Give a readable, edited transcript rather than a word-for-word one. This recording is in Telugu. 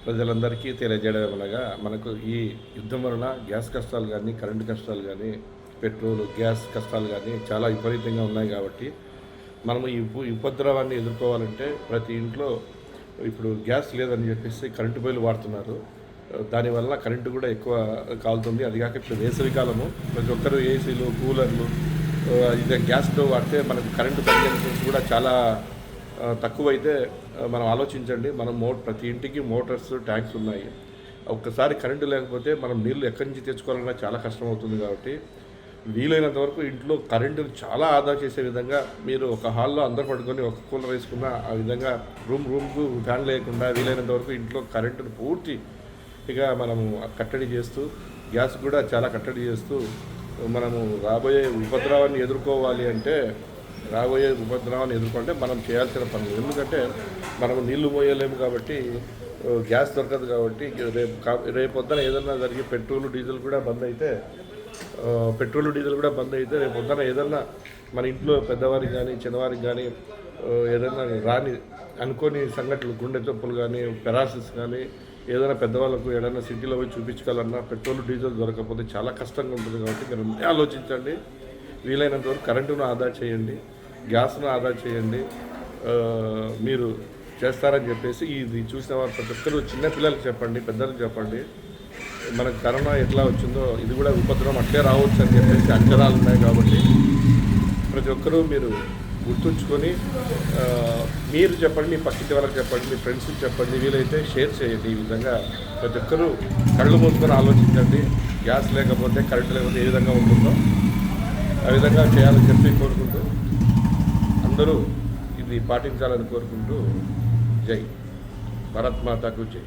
ప్రజలందరికీ తెలియజేయడం అనగా మనకు ఈ యుద్ధం వలన గ్యాస్ కష్టాలు కానీ, కరెంటు కష్టాలు కానీ, పెట్రోల్, గ్యాస్ కష్టాలు కానీ చాలా విపరీతంగా ఉన్నాయి కాబట్టి మనము ఈ ఉపద్రవాన్ని ఎదుర్కోవాలంటే ప్రతి ఇంట్లో ఇప్పుడు గ్యాస్ లేదని చెప్పేసి కరెంటు బిల్లు వాడుతున్నారు. దానివల్ల కరెంటు కూడా ఎక్కువ కాలుతుంది. అది కాక ఇప్పుడు వేసవికాలము ప్రతి ఒక్కరు ఏసీలు, కూలర్లు ఇదే గ్యాస్ స్టవ్ వాడితే మనకు కరెంటు కన్జంప్షన్ కూడా చాలా తక్కువైతే మనం ఆలోచించండి. మనం ప్రతి ఇంటికి మోటార్స్, ట్యాంక్స్ ఉన్నాయి. ఒక్కసారి కరెంటు లేకపోతే మనం నీళ్ళు ఎక్కడి నుంచి తెచ్చుకోవాలన్నా చాలా కష్టం అవుతుంది. కాబట్టి వీలైనంత వరకు ఇంట్లో కరెంటును చాలా ఆదా చేసే విధంగా మీరు ఒక హాల్లో అందరు పడుకొని ఒక కూలర్ వేసుకున్న ఆ విధంగా రూమ్కు ఫ్యాన్ లేకుండా వీలైనంత వరకు ఇంట్లో కరెంటును పూర్తిగా మనము కట్టడి చేస్తూ, గ్యాస్ కూడా చాలా కట్టడి చేస్తూ మనము రాబోయే ఉపద్రవాన్ని ఎదుర్కోవాలి అంటే మనం చేయాల్సిన పనులు. ఎందుకంటే మనము నీళ్లు మోయలేము కాబట్టి, గ్యాస్ దొరకదు కాబట్టి రేపు పొద్దున ఏదన్నా జరిగి పెట్రోల్ డీజిల్ కూడా బంద్ అయితే రేపు పొద్దున ఏదన్నా మన ఇంట్లో పెద్దవారికి కానీ, చిన్నవారికి కానీ ఏదైనా రాని అనుకోని సంఘటనలు, గుండె జబ్బులు కానీ, పెరాసిస్ కానీ, ఏదైనా పెద్దవాళ్ళకు ఏదైనా సిటీలో పోయి చూపించుకోవాలన్నా పెట్రోల్, డీజిల్ దొరకకపోతే చాలా కష్టంగా ఉంటుంది. కాబట్టి మీరు ఆలోచించండి. వీలైనంత వరకు కరెంటును ఆదా చేయండి, గ్యాస్ను ఆదా చేయండి. మీరు చేస్తారని చెప్పేసి ఇది చూసిన వారు ప్రతి ఒక్కరు చిన్నపిల్లలకి చెప్పండి, పెద్దలకు చెప్పండి. మనకు కరోనా ఎట్లా వచ్చిందో ఇది కూడా ఉపద్రవం అట్లే రావచ్చు అని చెప్పేసి అంచనాలు ఉన్నాయి. కాబట్టి ప్రతి ఒక్కరూ మీరు గుర్తుంచుకొని మీరు చెప్పండి, మీ పక్కింటి వాళ్ళకి చెప్పండి, మీ ఫ్రెండ్స్కి చెప్పండి, వీలైతే షేర్ చేయండి. ఈ విధంగా ప్రతి ఒక్కరూ కళ్ళు మూసుకొని ఆలోచించండి. గ్యాస్ లేకపోతే, కరెంటు లేకపోతే ఏ విధంగా ఉంటుందో ఆ విధంగా చేయాలని చెప్పి కోరుకుంటూ అందరూ ఇది పాటించాలని కోరుకుంటూ జై భారత్ మాతాకు జై.